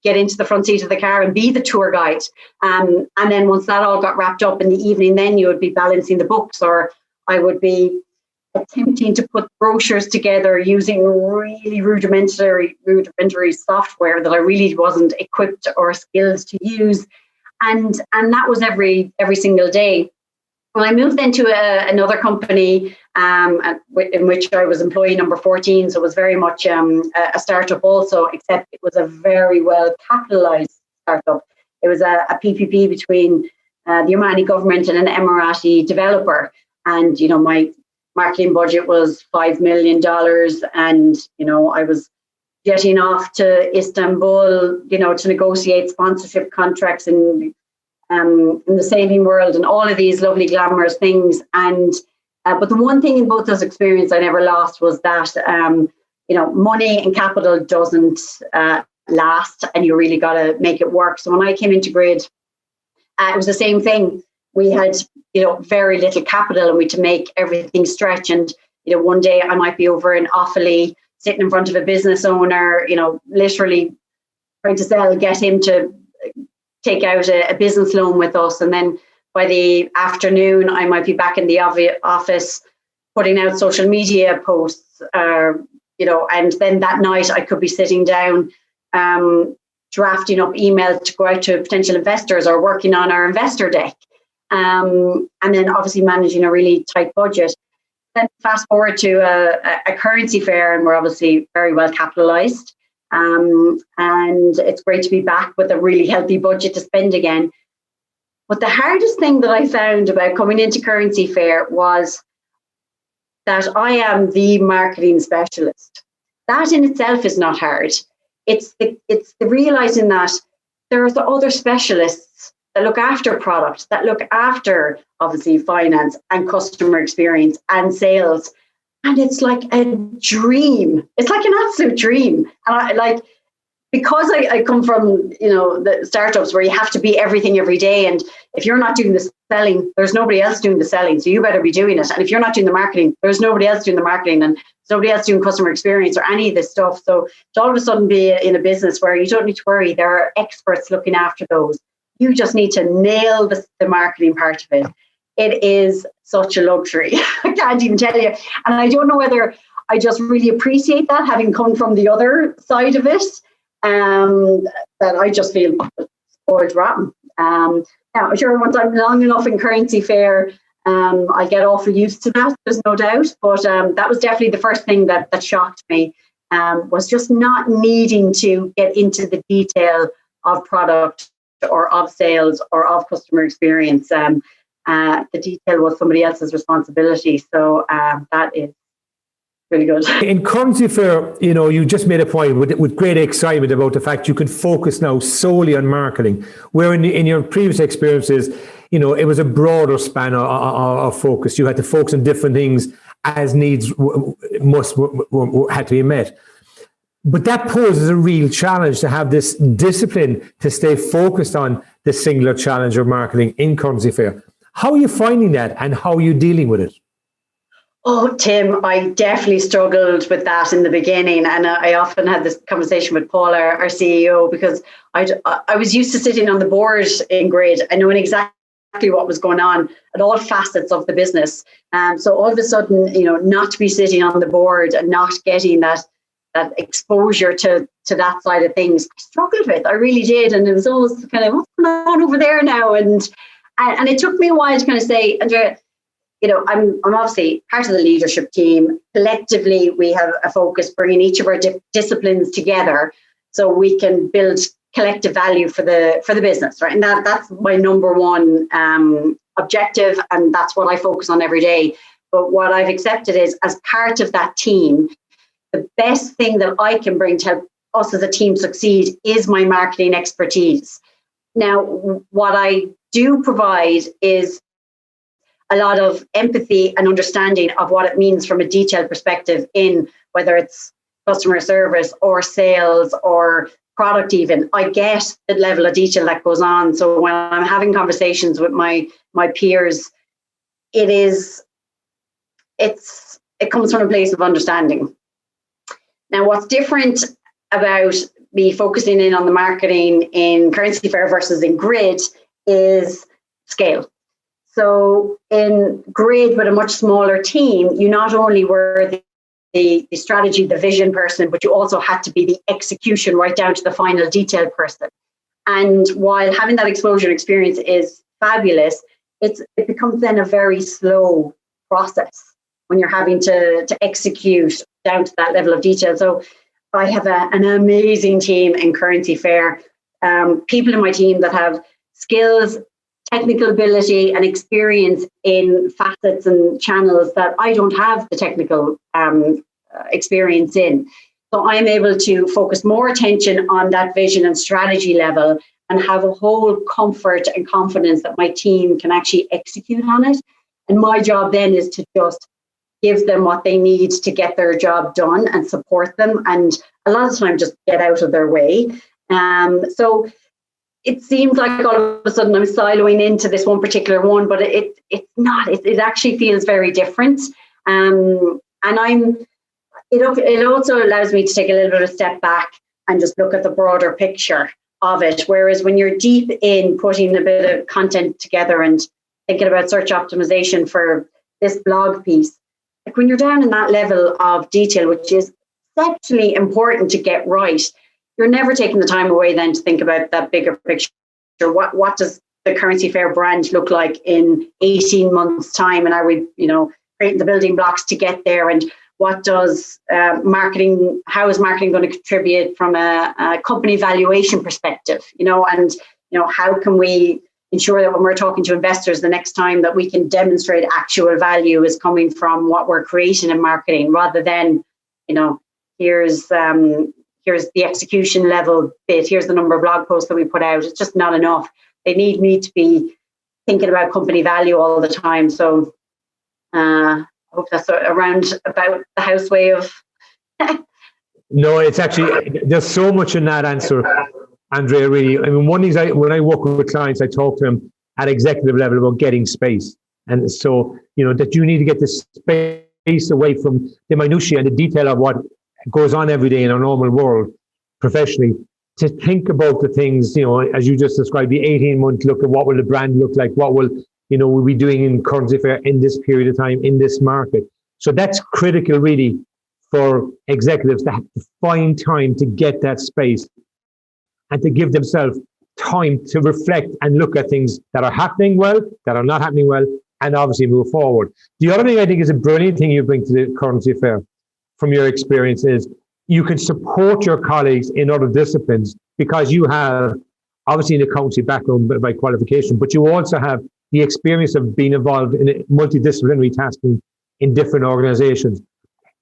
Speaker 2: get into the front seat of the car and be the tour guide. And then once that all got wrapped up in the evening, then you would be balancing the books, or I would be attempting to put brochures together using really rudimentary software that I really wasn't equipped or skilled to use. And that was every single day. When I moved into another company in which I was employee number 14, so it was very much a startup also, except it was a very well capitalized startup. It was a PPP between the Omani government and an Emirati developer. And, my marketing budget was $5 million. And, I was jetting off to Istanbul, to negotiate sponsorship contracts in the sailing world and all of these lovely glamorous things. And but the one thing in both those experiences I never lost was that money and capital doesn't last, and you really got to make it work. So when I came into Grid, it was the same thing. We had very little capital, and we had to make everything stretch. And one day I might be over in Offaly sitting in front of a business owner, literally trying to get him to take out a business loan with us. And then by the afternoon, I might be back in the office putting out social media posts, and then that night I could be sitting down, drafting up emails to go out to potential investors or working on our investor deck. And then obviously managing a really tight budget. Then fast forward to a CurrencyFair, and we're obviously very well capitalized. And it's great to be back with a really healthy budget to spend again. But the hardest thing that I found about coming into CurrencyFair was that I am the marketing specialist. That in itself is not hard. It's the realizing that there are the other specialists that look after product, that look after obviously finance and customer experience and sales. And it's like a dream. It's like an absolute dream. And because I come from, the startups where you have to be everything every day. And if you're not doing the selling, there's nobody else doing the selling. So you better be doing it. And if you're not doing the marketing, there's nobody else doing the marketing, and there's nobody else doing customer experience or any of this stuff. So to all of a sudden be in a business where you don't need to worry, there are experts looking after those. You just need to nail the marketing part of it. It is such a luxury. I can't even tell you. And I don't know whether I just really appreciate that, having come from the other side of it, that I just feel spoiled rotten. Now, I'm sure once I'm long enough in CurrencyFair, I get awful used to that, there's no doubt. But that was definitely the first thing that shocked me, was just not needing to get into the detail of product or of sales or of customer experience. The detail was somebody else's responsibility. So that is really good.
Speaker 3: In CurrencyFair, you just made a point with great excitement about the fact you can focus now solely on marketing, where in your previous experiences, it was a broader span of focus. You had to focus on different things as needs had to be met. But that poses a real challenge to have this discipline to stay focused on the singular challenge of marketing in CurrencyFair. How are you finding that, and how are you dealing with it?
Speaker 2: Oh, Tim, I definitely struggled with that in the beginning. And I often had this conversation with Paul, our CEO, because I was used to sitting on the board in Grid and knowing exactly what was going on at all facets of the business. So all of a sudden, not to be sitting on the board and not getting that exposure to that side of things, I struggled with. I really did. And it was always kind of, what's going on over there now? And it took me a while to kind of say, Andrea, I'm obviously part of the leadership team. Collectively, we have a focus bringing each of our disciplines together so we can build collective value for the business, right? And that's my number one objective, and that's what I focus on every day. But what I've accepted is, as part of that team, the best thing that I can bring to help us as a team succeed is my marketing expertise. Now, what I do provide is a lot of empathy and understanding of what it means from a detailed perspective, in whether it's customer service or sales or product even. I get the level of detail that goes on. So when I'm having conversations with my peers, it comes from a place of understanding. Now, what's different about me focusing in on the marketing in CurrencyFair versus in Grid is scale. So in Grid, with a much smaller team, you not only were the strategy, the vision person, but you also had to be the execution right down to the final detail person. And while having that exposure and experience is fabulous, it becomes then a very slow process when you're having to execute down to that level of detail. So I have an amazing team in CurrencyFair, people in my team that have skills, technical ability and experience in facets and channels that I don't have the technical experience in. So I'm able to focus more attention on that vision and strategy level and have a whole comfort and confidence that my team can actually execute on it. And my job then is to just give them what they need to get their job done and support them. And a lot of the time just get out of their way. So it seems like all of a sudden I'm siloing into this one particular one, but it's not. It actually feels very different. And it also allows me to take a little bit of a step back and just look at the broader picture of it. Whereas when you're deep in putting a bit of content together and thinking about search optimization for this blog piece, like when you're down in that level of detail, which is exceptionally important to get right, you're never taking the time away then to think about that bigger picture. What does the CurrencyFair brand look like in 18 months' time? And are we, creating the building blocks to get there? And what does marketing, how is marketing going to contribute from a company valuation perspective? How can we ensure that when we're talking to investors the next time that we can demonstrate actual value is coming from what we're creating in marketing, rather than, here's the execution level bit, here's the number of blog posts that we put out. It's just not enough. They need me to be thinking about company value all the time. So I hope that's around about the house way of.
Speaker 3: No, it's actually, there's so much in that answer, Andrea, really. I mean, one thing when I work with clients, I talk to them at executive level about getting space. And so, that you need to get the space away from the minutiae and the detail of what goes on every day in our normal world professionally, to think about the things, as you just described, the 18-month look at what will the brand look like, what will, we'll be doing in CurrencyFair in this period of time, in this market. So that's critical really for executives to have to find time to get that space and to give themselves time to reflect and look at things that are happening well, that are not happening well, and obviously move forward. The other thing I think is a brilliant thing you bring to the CurrencyFair from your experience is you can support your colleagues in other disciplines, because you have obviously an accountancy background by qualification, but you also have the experience of being involved in multidisciplinary tasking in different organizations.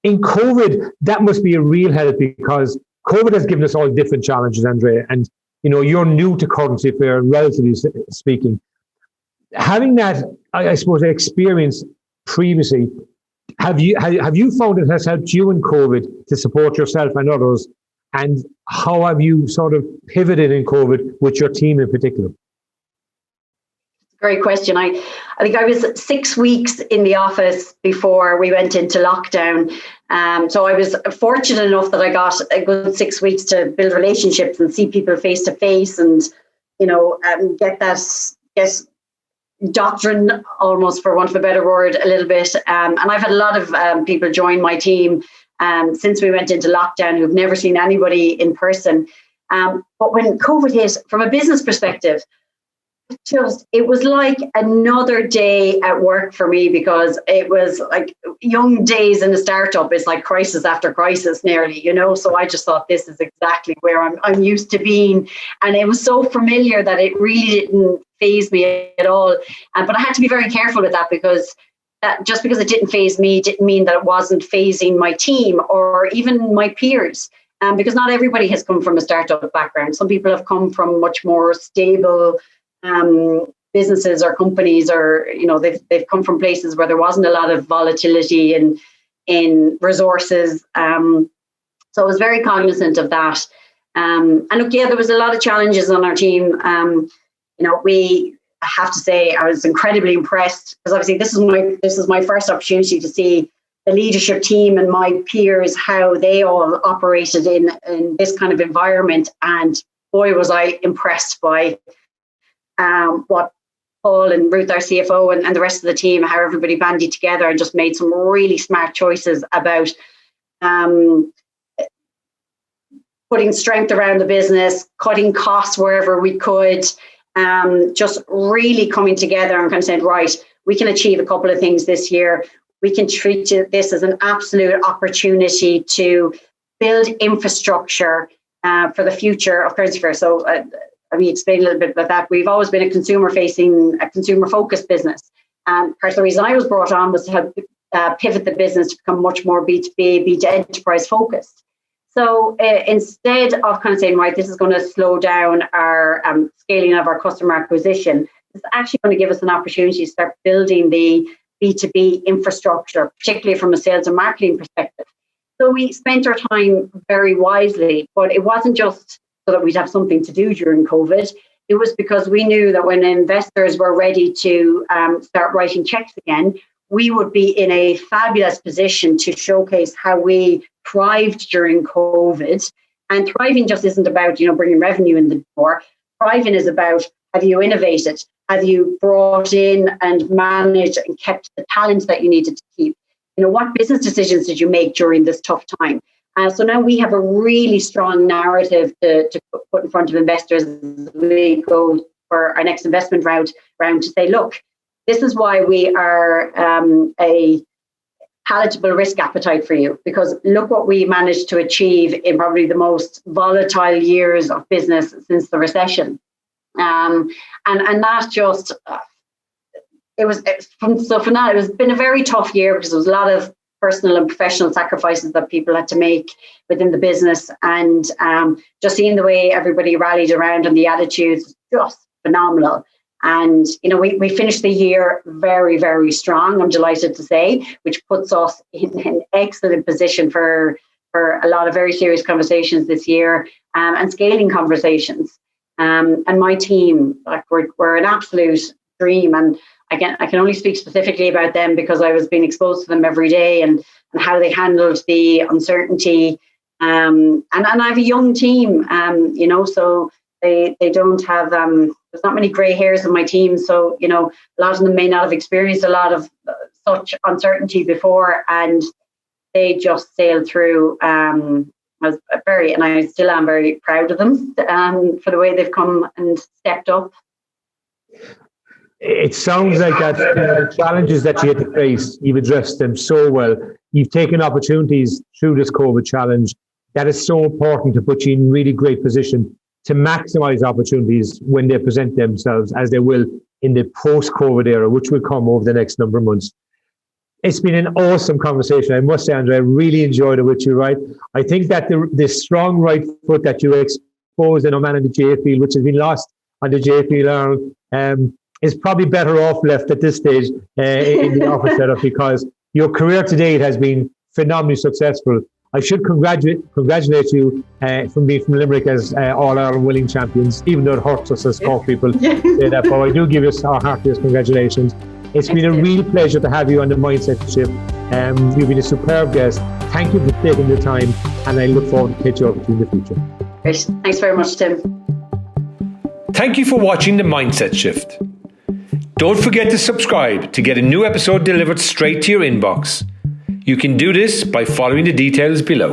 Speaker 3: In COVID, that must be a real help, because COVID has given us all different challenges, Andrea, and you're new to CurrencyFair, relatively speaking. Having that, I suppose, experience previously, have you found it has helped you in COVID to support yourself and others? And how have you sort of pivoted in COVID with your team in particular?
Speaker 2: Great question. I think I was 6 weeks in the office before we went into lockdown. So I was fortunate enough that I got a good 6 weeks to build relationships and see people face to face, and get doctrine, almost for want of a better word, a little bit. And I've had a lot of people join my team since we went into lockdown who've never seen anybody in person. But when COVID hit, from a business perspective, it was like another day at work for me, because it was like young days in a startup. It's like crisis after crisis nearly, so I just thought this is exactly where I'm used to being. And it was so familiar that it really didn't faze me at all. But I had to be very careful with that, because that just because it didn't faze me didn't mean that it wasn't phasing my team or even my peers. Because not everybody has come from a startup background. Some people have come from much more stable businesses or companies, or they've come from places where there wasn't a lot of volatility in resources. So I was very cognizant of that. And look, there was a lot of challenges on our team. I have to say I was incredibly impressed, because obviously this is my first opportunity to see the leadership team and my peers, how they all operated in this kind of environment. And boy, was I impressed by what Paul and Ruth, our CFO, and the rest of the team, how everybody bandied together and just made some really smart choices about putting strength around the business, cutting costs wherever we could, just really coming together and kind of saying, right, we can achieve a couple of things this year. We can treat this as an absolute opportunity to build infrastructure for the future of CurrencyFair. So let me explain a little bit about that. We've always been a consumer-focused business. Part of the reason I was brought on was to help pivot the business to become much more B2B, B2Enterprise focused. So instead of kind of saying, right, this is going to slow down our scaling of our customer acquisition, it's actually going to give us an opportunity to start building the B2B infrastructure, particularly from a sales and marketing perspective. So we spent our time very wisely, but it wasn't just so that we'd have something to do during COVID. It was because we knew that when investors were ready to start writing checks again, we would be in a fabulous position to showcase how we thrived during COVID. And thriving just isn't about, bringing revenue in the door. Thriving is about, have you innovated? Have you brought in and managed and kept the talent that you needed to keep? What business decisions did you make during this tough time? So now we have a really strong narrative to put in front of investors as we go for our next investment round to say, look, this is why we are a palatable risk appetite for you, because look what we managed to achieve in probably the most volatile years of business since the recession. And that just, from that, it has been a very tough year because there was a lot of personal and professional sacrifices that people had to make within the business, and just seeing the way everybody rallied around and the attitudes, just phenomenal. And we finished the year very, very strong, I'm delighted to say, which puts us in an excellent position for a lot of very serious conversations this year, and scaling conversations. And my team, we're an absolute dream. And again, I can only speak specifically about them because I was being exposed to them every day and how they handled the uncertainty. And I have a young team, so they don't have, there's not many grey hairs in my team. So, a lot of them may not have experienced a lot of such uncertainty before, and they just sailed through. I still am very proud of them for the way they've come and stepped up.
Speaker 3: It sounds like that the challenges that you had to face, you've addressed them so well. You've taken opportunities through this COVID challenge. That is so important to put you in really great position to maximize opportunities when they present themselves, as they will in the post-COVID era, which will come over the next number of months. It's been an awesome conversation. I must say, Andrea, I really enjoyed it with you, right? I think that the strong right foot that you exposed in Oman and the GA field, which has been lost on the GA field, is probably better off left at this stage in the office setup, because your career to date has been phenomenally successful. I should congratulate you from being from Limerick as All-Ireland winning champions, even though it hurts us as Cork people to say that, but I do give you our heartiest congratulations. It's been a real pleasure to have you on the Mindset Shift. You've been a superb guest. Thank you for taking the time, and I look forward to catch you up with you in the future.
Speaker 2: Great. Thanks very much, Tim.
Speaker 1: Thank you for watching The Mindset Shift. Don't forget to subscribe to get a new episode delivered straight to your inbox. You can do this by following the details below.